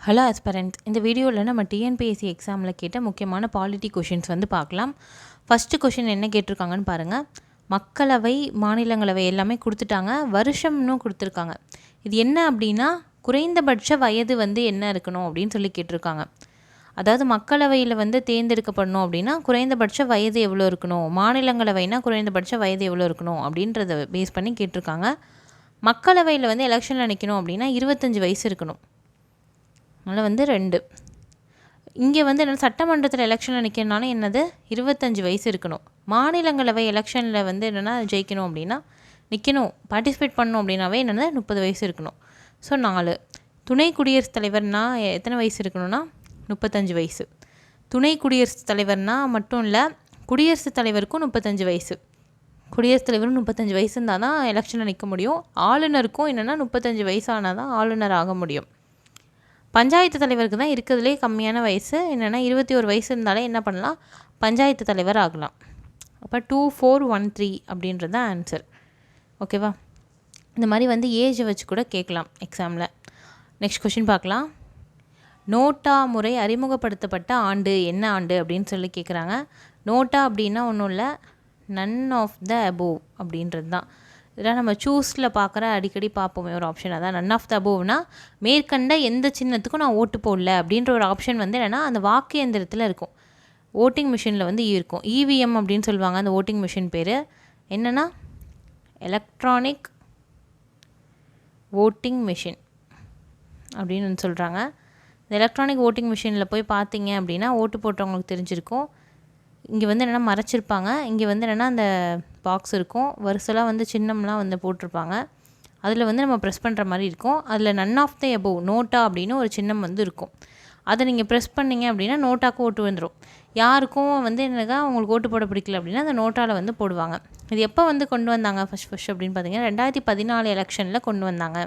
Hello aspirant, இந்த வீடியோவில் நம்ம டிஎன்பிஎஸ்சி எக்ஸாமில் கேட்ட முக்கியமான பாலிட்டி கொஷின்ஸ் வந்து பார்க்கலாம். ஃபஸ்ட்டு கொஷின் என்ன கேட்டிருக்காங்கன்னு பாருங்கள். மக்களவை, மாநிலங்களவை எல்லாமே கொடுத்துட்டாங்க, வருஷம்னும் கொடுத்துருக்காங்க. இது என்ன அப்படின்னா, குறைந்தபட்ச வயது வந்து என்ன இருக்கணும் அப்படின்னு சொல்லி கேட்டிருக்காங்க. அதாவது மக்களவையில் வந்து தேர்ந்தெடுக்கப்படணும் அப்படின்னா குறைந்தபட்ச வயது எவ்வளோ இருக்கணும், மாநிலங்களவைனா குறைந்தபட்ச வயது எவ்வளோ இருக்கணும் அப்படின்றத பேஸ் பண்ணி கேட்டிருக்காங்க. மக்களவையில் வந்து எலெக்ஷனில் நிற்கணும் அப்படின்னா 25 வயசு இருக்கணும். அதனால் வந்து 2. இங்கே வந்து என்ன, சட்டமன்றத்தில் எலெக்ஷனில் நிற்கணும்னால என்னது 25 வயசு இருக்கணும். மாநிலங்களவை எலெக்ஷனில் வந்து என்னென்னா ஜெயிக்கணும் அப்படின்னா நிற்கணும், பார்ட்டிசிபேட் பண்ணணும் அப்படின்னாவே என்னென்னா 30 வயசு இருக்கணும். ஸோ 4. துணை குடியரசுத் தலைவர்னால் எத்தனை வயசு இருக்கணும்னா 35 வயசு. துணை குடியரசுத் தலைவர்னால் மட்டும் இல்லை, குடியரசுத் தலைவருக்கும் 35 வயசு. குடியரசுத் தலைவரும் 35 வயசு இருந்தால் தான் எலெக்ஷனில் நிற்க முடியும். ஆளுநருக்கும் என்னென்னா 35 வயசானால் தான் ஆளுநர் ஆக முடியும். பஞ்சாயத்து தலைவருக்கு தான் இருக்கிறதுலே கம்மியான வயசு, என்னென்னா 21 வயசு இருந்தாலே என்ன பண்ணலாம், பஞ்சாயத்து தலைவர் ஆகலாம். அப்போ 2413 அப்படின்றது தான் ஆன்சர். ஓகேவா? இந்த மாதிரி வந்து ஏஜை வச்சு கூட கேட்கலாம் எக்ஸாமில். நெக்ஸ்ட் கொஷின் பார்க்கலாம். நோட்டா முறை அறிமுகப்படுத்தப்பட்ட ஆண்டு என்ன ஆண்டு அப்படின்னு சொல்லி கேட்குறாங்க. நோட்டா அப்படின்னா ஒன்றும் இல்லை, நன் ஆஃப் த அபோவ் அப்படின்றது தான். இதெல்லாம் நம்ம சூஸில் பார்க்குற அடிக்கடி பார்ப்போமே ஒரு ஆப்ஷன், அதான் நன் ஆஃப் த அபோவ்னா மேற்கண்ட எந்த சின்னத்துக்கும் நான் ஓட்டு போடல அப்படின்ற ஒரு ஆப்ஷன் வந்து என்னென்னா அந்த வாக்கு எந்திரத்தில் இருக்கும், ஓட்டிங் மிஷினில் வந்து இருக்கும். இவிஎம் அப்படின்னு சொல்லுவாங்க அந்த ஓட்டிங் மிஷின் பேர். என்னென்னா எலக்ட்ரானிக் ஓட்டிங் மிஷின் அப்படின்னு சொல்கிறாங்க. இந்த எலக்ட்ரானிக் ஓட்டிங் மிஷினில் போய் பார்த்தீங்க அப்படின்னா ஓட்டு போட்டவங்களுக்கு தெரிஞ்சிருக்கும். இங்கே வந்து என்னென்னா மறைச்சிருப்பாங்க, இங்கே வந்து என்னென்னா அந்த பாக்ஸ் இருக்கும், வரிசைலாம் வந்து சின்னம்லாம் வந்து போட்டிருப்பாங்க. அதில் வந்து நம்ம ப்ரெஸ் பண்ணுற மாதிரி இருக்கும். அதில் none of the above NOTA அப்படின்னு ஒரு சின்னம் வந்து இருக்கும். அதை நீங்கள் ப்ரெஸ் பண்ணிங்க அப்படின்னா நோட்டாவுக்கு ஓட்டு வந்துடும். யாருக்கும் வந்து என்னக்கா உங்களுக்கு ஓட்டு போட பிடிக்கல அப்படின்னா அந்த நோட்டாவில் வந்து போடுவாங்க. இது எப்போ வந்து கொண்டு வந்தாங்க ஃபஸ்ட் அப்படின்னு பார்த்தீங்கன்னா 2014 எலெக்ஷனில் கொண்டு வந்தாங்க.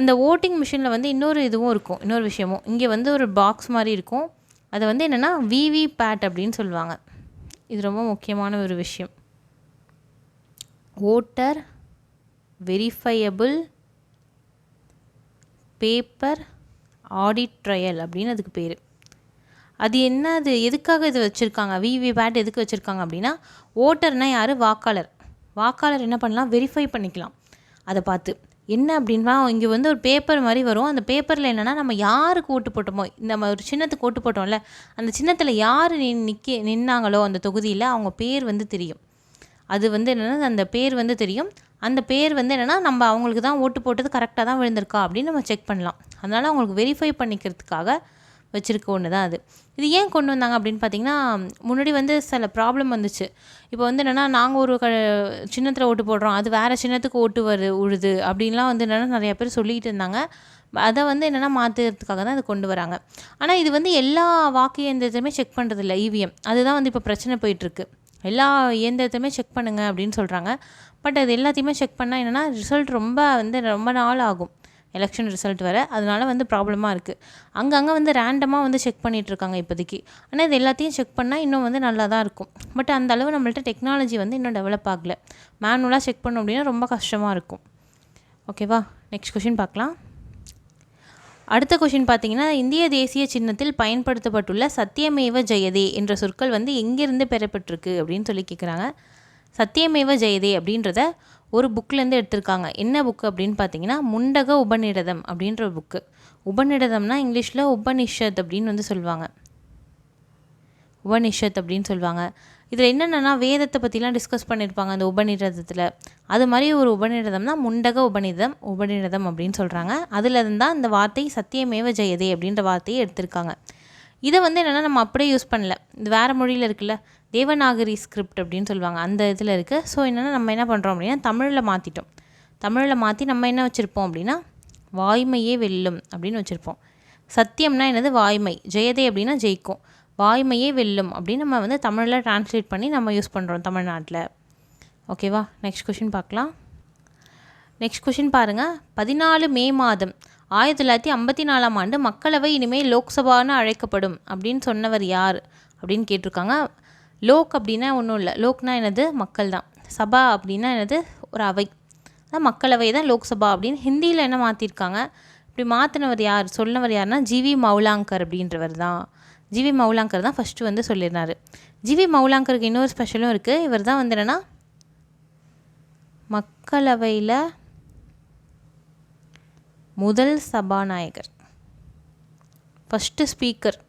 அந்த ஓட்டிங் மிஷினில் வந்து இன்னொரு இதுவும் இருக்கும், இன்னொரு விஷயமும். இங்கே வந்து ஒரு பாக்ஸ் மாதிரி இருக்கும், அதை வந்து என்னென்னா விவி பேட் அப்படின்னு சொல்லுவாங்க. இது ரொம்ப முக்கியமான ஒரு விஷயம். Voter verifiable paper audit trail அப்படின்னு அதுக்கு பேர். அது என்ன, அது எதுக்காக இது வச்சுருக்காங்க, விவி பேட் எதுக்கு வச்சுருக்காங்க அப்படின்னா, ஓட்டர்னால் யார், வாக்காளர். வாக்காளர் என்ன பண்ணலாம், வெரிஃபை பண்ணிக்கலாம் அதை பார்த்து. என்ன அப்படின்னா இங்கே வந்து ஒரு பேப்பர் மாதிரி வரும், அந்த பேப்பரில் என்னென்னா நம்ம யாருக்கு ஓட்டு போட்டோமோ, நம்ம ஒரு சின்னத்துக்கு ஓட்டு போட்டோம்ல, அந்த சின்னத்தில் யார் நின்னாங்களோ அந்த தொகுதியில் அவங்க பேர் வந்து தெரியும். அது வந்து என்னென்னா அந்த பேர் வந்து தெரியும். அந்த பேர் வந்து என்னென்னா நம்ம அவங்களுக்கு தான் ஓட்டு போட்டது கரெக்டாக தான் விழுந்திருக்கா அப்படின்னு நம்ம செக் பண்ணலாம். அதனால் அவங்களுக்கு வெரிஃபை பண்ணிக்கிறதுக்காக வச்சுருக்க ஒன்று தான் அது. இது ஏன் கொண்டு வந்தாங்க அப்படின்னு பார்த்தீங்கன்னா, முன்னாடி வந்து சில ப்ராப்ளம் வந்துச்சு. இப்போ வந்து என்னென்னா நாங்கள் ஒரு சின்னத்தில் ஓட்டு போடுறோம், அது வேறு சின்னத்துக்கு ஓட்டு உழுது அப்படின்லாம் வந்து என்னென்னா நிறையா பேர் சொல்லிகிட்டு இருந்தாங்க. அதை வந்து என்னென்னா மாற்றுறதுக்காக தான் இது கொண்டு வராங்க. ஆனால் இது வந்து எல்லா வாக்கு இயந்திரத்தையுமே செக் பண்ணுறதில்ல, இவிஎம். அதுதான் வந்து இப்போ பிரச்சனை போயிட்டுருக்கு. எல்லா இயந்திரத்தையுமே செக் பண்ணுங்கள் அப்படின்னு சொல்கிறாங்க. பட் அது எல்லாத்தையுமே செக் பண்ணால் என்னென்னா ரிசல்ட் ரொம்ப நாள் ஆகும் எலெக்ஷன் ரிசல்ட் வர. அதனால வந்து ப்ராப்ளமாக இருக்குது. அங்கங்கே வந்து ரேண்டமாக வந்து செக் பண்ணிகிட்ருக்காங்க இப்போதைக்கு. ஆனால் இது எல்லாத்தையும் செக் பண்ணால் இன்னும் வந்து நல்லா தான் இருக்கும். பட் அந்த அளவு நம்மள்ட்ட டெக்னாலஜி வந்து இன்னும் டெவலப் ஆகலை. மேனுவலாக செக் பண்ணோம் அப்படின்னா ரொம்ப கஷ்டமாக இருக்கும். ஓகேவா? நெக்ஸ்ட் கொஷின் பார்க்கலாம். அடுத்த கொஷின் பார்த்தீங்கன்னா, இந்திய தேசிய சின்னத்தில் பயன்படுத்தப்பட்டுள்ள சத்தியமேவ ஜெயதே என்ற சொற்கள் வந்து எங்கேருந்து பெறப்பட்டிருக்கு அப்படின்னு சொல்லி கேட்குறாங்க. சத்தியமேவ ஜெயதே அப்படின்றத ஒரு புக்கிலேருந்து எடுத்திருக்காங்க. என்ன புக்கு அப்படின்னு பார்த்தீங்கன்னா, முண்டக உபநிடதம் அப்படின்ற ஒரு புக்கு. உபநிடதம்னா இங்கிலீஷில் உபனிஷத் அப்படின்னு வந்து சொல்லுவாங்க. உபனிஷத் அப்படின்னு சொல்லுவாங்க. இதில் என்னென்னா வேதத்தை பற்றிலாம் டிஸ்கஸ் பண்ணியிருப்பாங்க அந்த உபநிடதத்தில். அது மாதிரி ஒரு உபநிடதம் தான் முண்டக உபநிடதம் அப்படின்னு சொல்கிறாங்க. அதில் இருந்தால் இந்த வார்த்தை சத்தியமேவ ஜெயதே அப்படின்ற வார்த்தையை எடுத்திருக்காங்க. இதை வந்து என்னென்னா நம்ம அப்படியே யூஸ் பண்ணல, இது வேறு மொழியில் இருக்குல்ல, தேவநாகரி ஸ்கிரிப்ட் அப்படின்னு சொல்லுவாங்க, அந்த இதில் இருக்குது. ஸோ என்னென்னா நம்ம என்ன பண்ணுறோம் அப்படின்னா தமிழில் மாற்றிட்டோம். தமிழில் மாற்றி நம்ம என்ன வச்சுருப்போம் அப்படின்னா வாய்மையே வெல்லும் அப்படின்னு வச்சுருப்போம். சத்தியம்னா என்னது, வாய்மை. ஜெயதே அப்படின்னா ஜெயிக்கும். வாய்மையே வெல்லும் அப்படின்னு நம்ம வந்து தமிழில் டிரான்ஸ்லேட் பண்ணி நம்ம யூஸ் பண்ணுறோம் தமிழ்நாட்டில். ஓகேவா? நெக்ஸ்ட் கொஷின் பார்க்கலாம். நெக்ஸ்ட் கொஷின் பாருங்கள். 14 மே மாதம் 1954ஆம் ஆண்டு மக்களவை இனிமேல் லோக்சபான்னு அழைக்கப்படும் அப்படின்னு சொன்னவர் யார் அப்படின்னு கேட்டிருக்காங்க. லோக் அப்படின்னா ஒன்றும் இல்லை, லோக்னா என்னது, மக்கள் தான். சபா அப்படின்னா என்னது, ஒரு அவை. மக்களவை தான் லோக்சபா அப்படின்னு ஹிந்தியில் என்ன மாற்றிருக்காங்க, இப்படி மாற்றினவர் யார், சொன்னவர் யாருன்னா ஜிவி மௌலாங்கர் அப்படின்றவர் தான். ஜிவி மௌலாங்கர் தான் ஃபஸ்ட்டு வந்து சொல்லியிருந்தார். ஜிவி மௌலாங்கருக்கு இன்னொரு ஸ்பெஷலும் இருக்குது. இவர் தான் வந்து என்னென்னா மக்களவையில் முதல் சபாநாயகர், ஃபஸ்ட்டு ஸ்பீக்கர்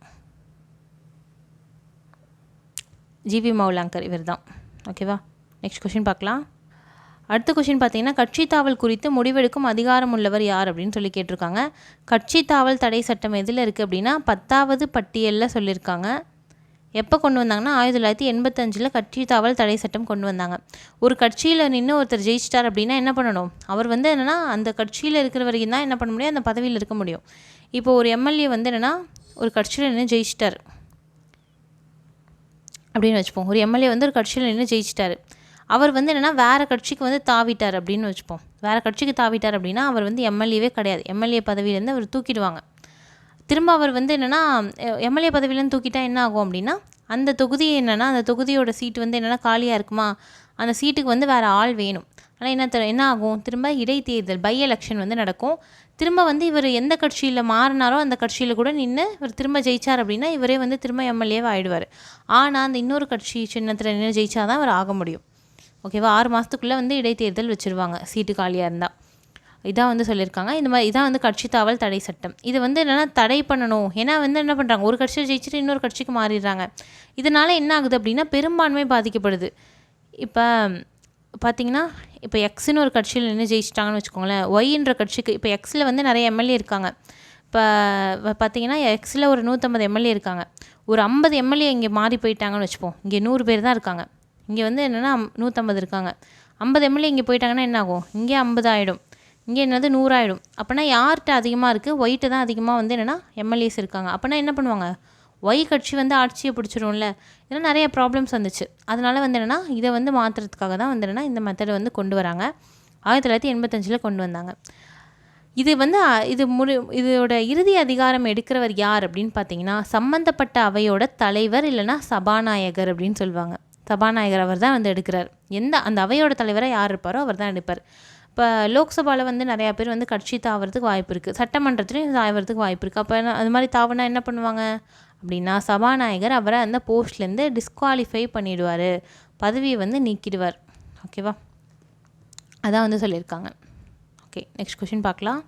ஜிவி மௌலாங்கர் இவர் தான். ஓகேவா, நெக்ஸ்ட் கொஷின் பார்க்கலாம். அடுத்த கொஷின் பார்த்தீங்கன்னா கட்சி தாவல் குறித்து முடிவெடுக்கும் அதிகாரம் உள்ளவர் யார் அப்படின்னு சொல்லி கேட்டிருக்காங்க. கட்சி தாவல் தடை சட்டம் எதில் இருக்குது அப்படின்னா 10வது பட்டியலில் சொல்லியிருக்காங்க. எப்போ கொண்டு வந்தாங்கன்னா 1985 கட்சி தாவல் தடை சட்டம் கொண்டு வந்தாங்க. ஒரு கட்சியில் நின்று ஒருத்தர் ஜெயிச்சிட்டார் அப்படின்னா என்ன பண்ணணும், அவர் வந்து என்னென்னா அந்த கட்சியில் இருக்கிற வரைக்கும் தான் என்ன பண்ண முடியும், அந்த பதவியில் இருக்க முடியும். இப்போ ஒரு எம்எல்ஏ வந்து என்னென்னா ஒரு கட்சியில் நின்று ஜெயிச்சிட்டார் அப்படின்னு வச்சுப்போம். ஒரு எம்எல்ஏ வந்து ஒரு கட்சியில் நின்று ஜெயிச்சிட்டார். அவர் வந்து என்னென்னா வேறு கட்சிக்கு வந்து தாவிட்டார் அப்படின்னு வச்சுப்போம். வேறு கட்சிக்கு தாவிட்டார் அப்படின்னா அவர் வந்து எம்எல்ஏவே கிடையாது. எம்எல்ஏ பதவியிலேருந்து அவர் தூக்கிடுவாங்க. திரும்ப அவர் வந்து என்னென்னா எம்எல்ஏ பதவியிலேருந்து தூக்கிட்டா என்ன ஆகும் அப்படின்னா அந்த தொகுதி என்னென்னா அந்த தொகுதியோட சீட்டு வந்து என்னென்னா காலியாக இருக்குமா, அந்த சீட்டுக்கு வந்து வேறு ஆள் வேணும். ஆனால் என்ன ஆகும், திரும்ப இடைத்தேர்தல் பை எலெக்ஷன் வந்து நடக்கும். திரும்ப வந்து இவர் எந்த கட்சியில் மாறினாரோ அந்த கட்சியில் கூட நின்று இவர் திரும்ப ஜெயிச்சார் அப்படின்னா இவரே வந்து திரும்ப எம்எல்ஏவாக ஆகிடுவார். ஆனால் அந்த இன்னொரு கட்சி சின்னத்தில் நின்று ஜெயிச்சா தான் அவர் ஆக முடியும். ஓகேவா, 6 மாதத்துக்குள்ளே வந்து இடைத்தேர்தல் வச்சுருவாங்க சீட்டு காலியாக இருந்தால். இதான் வந்து சொல்லியிருக்காங்க. இந்த மாதிரி இதான் வந்து கட்சி தாவல் தடை சட்டம். இது வந்து என்னென்னா தடை பண்ணணும். ஏன்னா வந்து என்ன பண்ணுறாங்க, ஒரு கட்சியை ஜெயிச்சுட்டு இன்னொரு கட்சிக்கு மாறிடுறாங்க. இதனால் என்ன ஆகுது அப்படின்னா பெரும்பான்மை பாதிக்கப்படுது. இப்போ பார்த்திங்கன்னா இப்போ எக்ஸ்னு ஒரு கட்சியில் நின்று ஜெயிச்சிட்டாங்கன்னு வச்சுக்கோங்களேன். ஒய்ன்ற கட்சிக்கு இப்போ எக்ஸில் வந்து நிறைய எம்எல்ஏ இருக்காங்க. இப்போ பார்த்திங்கன்னா எக்ஸில் ஒரு 150 எம்எல்ஏ இருக்காங்க. ஒரு 50 எம்எல்ஏ இங்கே மாறி போயிட்டாங்கன்னு வச்சுப்போம். இங்கே 100 பேர் தான் இருக்காங்க. இங்கே வந்து என்னென்னா 150 இருக்காங்க. 50 எம்எல்ஏ இங்கே போயிட்டாங்கன்னா என்ன ஆகும், இங்கே 50 ஆகிடும், இங்கே என்னது 100 ஆகிடும். அப்போனா யார்கிட்ட அதிகமாக இருக்குது, ஒயிட்டு தான் அதிகமாக வந்து என்னென்னா எம்எல்ஏஸ் இருக்காங்க. அப்போனா என்ன பண்ணுவாங்க, ஒய் கட்சி வந்து ஆட்சியை பிடிச்சிரும்ல. இதெல்லாம் நிறைய ப்ராப்ளம்ஸ் வந்துச்சு. அதனால் வந்து என்னென்னா இதை வந்து மாற்றுறதுக்காக தான் வந்து என்னென்னா இந்த மெத்தடை வந்து கொண்டு வராங்க. 1985 கொண்டு வந்தாங்க. இது வந்து இதோட இறுதி அதிகாரம் எடுக்கிறவர் யார் அப்படின்னு பார்த்தீங்கன்னா சம்மந்தப்பட்ட அவையோட தலைவர் இல்லைனா சபாநாயகர் அப்படின்னு சொல்லுவாங்க. சபாநாயகர் அவர் தான் வந்து எடுக்கிறார். அந்த அவையோட தலைவராக யார் இருப்பாரோ அவர் தான் எடுப்பார். இப்போ லோக்சபாவில் வந்து நிறையா பேர் வந்து கட்சி தாவறதுக்கு வாய்ப்பு இருக்குது, சட்டமன்றத்துலேயும் தாவறதுக்கு வாய்ப்பு இருக்குது. அப்போ அது மாதிரி தாவனா என்ன பண்ணுவாங்க அப்படின்னா சபாநாயகர் அவரை அந்த போஸ்ட்லேருந்து டிஸ்குவாலிஃபை பண்ணிவிடுவார், பதவியை வந்து நீக்கிடுவார். ஓகேவா, அதான் வந்து சொல்லியிருக்காங்க. ஓகே, நெக்ஸ்ட் கொஷின் பார்க்கலாம்.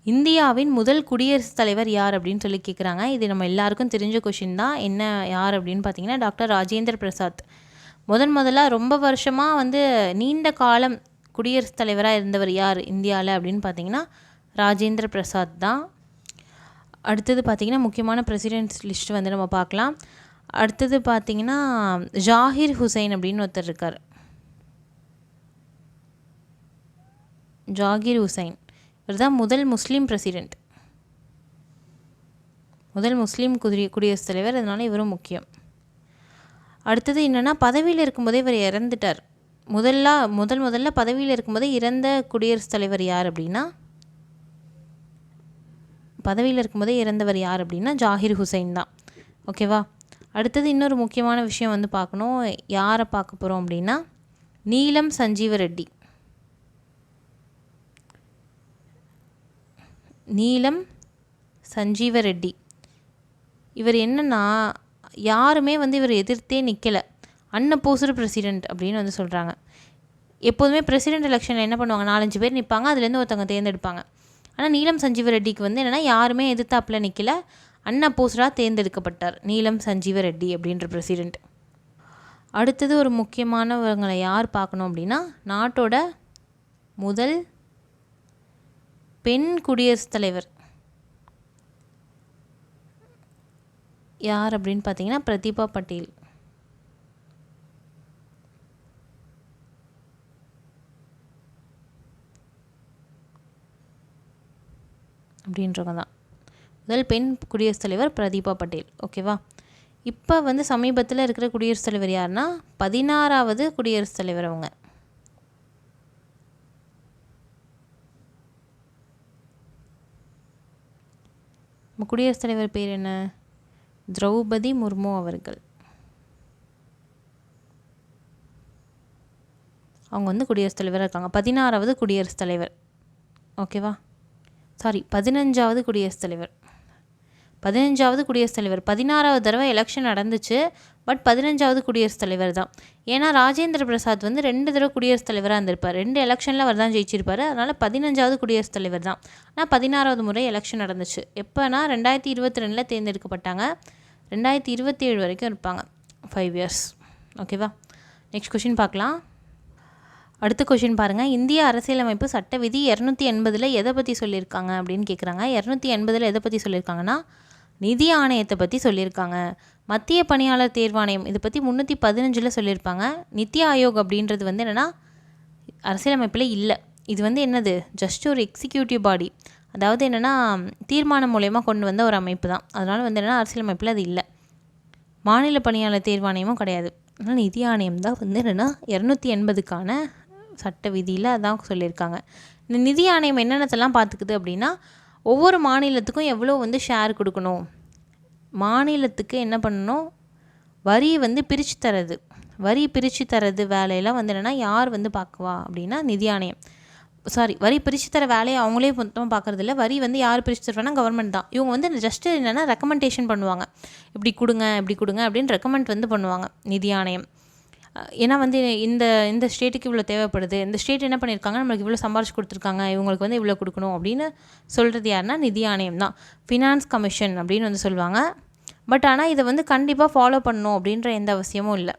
இந்தியாவின் முதல் குடியரசுத் தலைவர் யார் அப்படின்னு சொல்லி கேட்குறாங்க. இது நம்ம எல்லாருக்கும் தெரிஞ்ச கொஷின் தான். என்ன யார் அப்படின்னு பார்த்தீங்கன்னா டாக்டர் ராஜேந்திர பிரசாத். முதலாக ரொம்ப வருஷமாக வந்து நீண்ட காலம் குடியரசுத் தலைவராக இருந்தவர் யார் இந்தியாவில் அப்படின்னு பார்த்தீங்கன்னா ராஜேந்திர பிரசாத் தான். அடுத்தது பார்த்திங்கன்னா முக்கியமான பிரசிடென்ட்ஸ் லிஸ்ட் வந்து நம்ம பார்க்கலாம். அடுத்தது பார்த்திங்கன்னா ஜாகிர் ஹுசைன் அப்படின்னு ஒருத்தர் இருக்கார். ஜாகிர் ஹுசைன் இவர் தான் முதல் முஸ்லீம் பிரசிடெண்ட், முதல் முஸ்லீம் குடியரசுத் தலைவர். அதனால இவரும் முக்கியம். அடுத்தது என்னென்னா பதவியில் இருக்கும்போதே இவர் இறந்துட்டார். முதல்ல பதவியில் இருக்கும்போதே இறந்த குடியரசுத் தலைவர் யார் அப்படின்னா ஜாகிர் ஹுசைன் தான். ஓகேவா, அடுத்தது இன்னொரு முக்கியமான விஷயம் வந்து பார்க்கணும். யாரை பார்க்க போகிறோம் அப்படின்னா நீலம் சஞ்சீவ ரெட்டி. நீலம் சஞ்சீவ ரெட்டி இவர் என்னென்னா யாருமே வந்து இவர் எதிர்த்தே நிற்கலை, அன்அப்போஸ்டு பிரசிடெண்ட் அப்படின்னு வந்து சொல்கிறாங்க. எப்போதுமே பிரசிடெண்ட் எலெக்ஷனில் என்ன பண்ணுவாங்க, 4-5 பேர் நிற்பாங்க, அதுலேருந்து ஒருத்தவங்க தேர்ந்தெடுப்பாங்க. ஆனால் நீலம் சஞ்சீவ ரெட்டிக்கு வந்து என்னென்னா யாருமே எதிர்த்தாப்பில் நிற்கல, அன்அப்போஸ்டாக தேர்ந்தெடுக்கப்பட்டார் நீலம் சஞ்சீவ ரெட்டி அப்படின்ற பிரசிடெண்ட். அடுத்தது ஒரு முக்கியமானவங்களை யார் பார்க்கணும் அப்படின்னா நாட்டோட முதல் பெண் குடியரசுத் தலைவர் யார் அப்படின்னு பார்த்தீங்கன்னா பிரதிபா பட்டேல். அப்படின்றவங்க தான் முதல் பெண் குடியரசுத் தலைவர் பிரதிபா பட்டேல். ஓகேவா, இப்போ வந்து சமீபத்தில் இருக்கிற குடியரசுத் தலைவர் யாருன்னா 16வது குடியரசுத் தலைவர். அவங்க நம்ம குடியரசுத் தலைவர் பேர் என்ன, திரௌபதி முர்மு அவர்கள். அவங்க வந்து குடியரசுத் தலைவராக இருக்காங்க, 16வது குடியரசுத் தலைவர். ஓகேவா, 15வது குடியரசுத் தலைவர். 15வது குடியரசுத் தலைவர். 16வது தடவை எலெக்ஷன் நடந்துச்சு, பட் 15வது குடியரசுத் தலைவர் தான். ஏன்னா ராஜேந்திர பிரசாத் வந்து 2 தடவை குடியரசுத் தலைவராக இருந்திருப்பார். 2 எலெக்ஷனில் அவர் தான் ஜெயிச்சிருப்பார். அதனால் 15வது குடியரசுத் தலைவர் தான். ஆனால் 16வது முறை எலெக்ஷன் நடந்துச்சு. எப்போனா 2022 தேர்ந்தெடுக்கப்பட்டாங்க. 2027 வரைக்கும் இருப்பாங்க, 5 இயர்ஸ். ஓகேவா? நெக்ஸ்ட் கொஷின் பார்க்கலாம். அடுத்த கொஷின் பாருங்கள். இந்திய அரசியலமைப்பு சட்ட விதி 280 எதை பற்றி சொல்லியிருக்காங்க அப்படின்னு கேட்குறாங்க. 280 எதை பற்றி சொல்லியிருக்காங்கன்னா நிதி ஆணையத்தை பற்றி சொல்லியிருக்காங்க. மத்திய பணியாளர் தேர்வாணையம் இதை பற்றி 315 சொல்லியிருப்பாங்க. நித்தி ஆயோக் அப்படின்றது வந்து என்னென்னா அரசியலமைப்பில் இல்லை. இது வந்து என்னது, ஜஸ்ட் ஒரு எக்ஸிக்யூட்டிவ் பாடி, அதாவது என்னென்னா தீர்மானம் மூலயமா கொண்டு வந்த ஒரு அமைப்பு தான். அதனால் வந்து என்னென்னா அரசியலமைப்பில் அது இல்லை. மாநில பணியாளர் தேர்வாணையமும் கிடையாது. அதனால் நிதி ஆணையம் தான் வந்து என்னென்னா 280க்கான சட்ட விதியில் அதான் சொல்லியிருக்காங்க. இந்த நிதி ஆணையம் என்னென்னத்தெல்லாம் பார்த்துக்குது அப்படின்னா, ஒவ்வொரு மாநிலத்துக்கும் எவ்வளோ வந்து ஷேர் கொடுக்கணும், மாநிலத்துக்கு என்ன பண்ணணும், வரி வந்து பிரித்து தரது, வரி பிரித்து தரது வேலையெல்லாம் வந்து என்னென்னா யார் வந்து பார்க்குவா அப்படின்னா நிதி ஆணையம். வரி பிரித்து தர வேலையை அவங்களே மொத்தமாக பார்க்குறதில்ல. வரி வந்து யார் பிரித்து தருவாங்கன்னா கவர்மெண்ட் தான். இவங்க வந்து ஜஸ்ட்டு என்னென்னா ரெக்கமெண்டேஷன் பண்ணுவாங்க, இப்படி கொடுங்க இப்படி கொடுங்க அப்படின்னு ரெக்கமெண்ட் வந்து பண்ணுவாங்க நிதி ஆணையம். ஏன்னா வந்து இந்த ஸ்டேட்டுக்கு இவ்வளோ தேவைப்படுது, இந்த ஸ்டேட் என்ன பண்ணியிருக்காங்க, நம்மளுக்கு இவ்வளோ சம்பாரிச்சு கொடுத்துருக்காங்க, இவங்களுக்கு வந்து இவ்வளோ கொடுக்கணும் அப்படின்னு சொல்கிறது யாருன்னா நிதி ஆணையம் தான். ஃபினான்ஸ் கமிஷன் அப்படின்னு வந்து சொல்லுவாங்க. பட் ஆனால் இதை வந்து கண்டிப்பாக ஃபாலோ பண்ணணும் அப்படின்ற எந்த அவசியமும் இல்லை.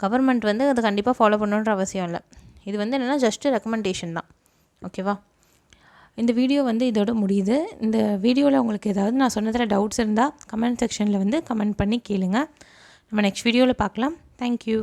கவர்மெண்ட் வந்து அதை கண்டிப்பாக ஃபாலோ பண்ணணுன்ற அவசியம் இல்லை. இது வந்து என்னென்னா ஜஸ்ட்டு ரெக்கமெண்டேஷன் தான். ஓகேவா? இந்த வீடியோ வந்து இதோட முடியுது. இந்த வீடியோவில் உங்களுக்கு ஏதாவது நான் சொன்னதில் டவுட்ஸ் இருந்தால் கமெண்ட் செக்ஷனில் வந்து கமெண்ட் பண்ணி கேளுங்க. நம்ம நெக்ஸ்ட் வீடியோவில் பார்க்கலாம். தேங்க்யூ.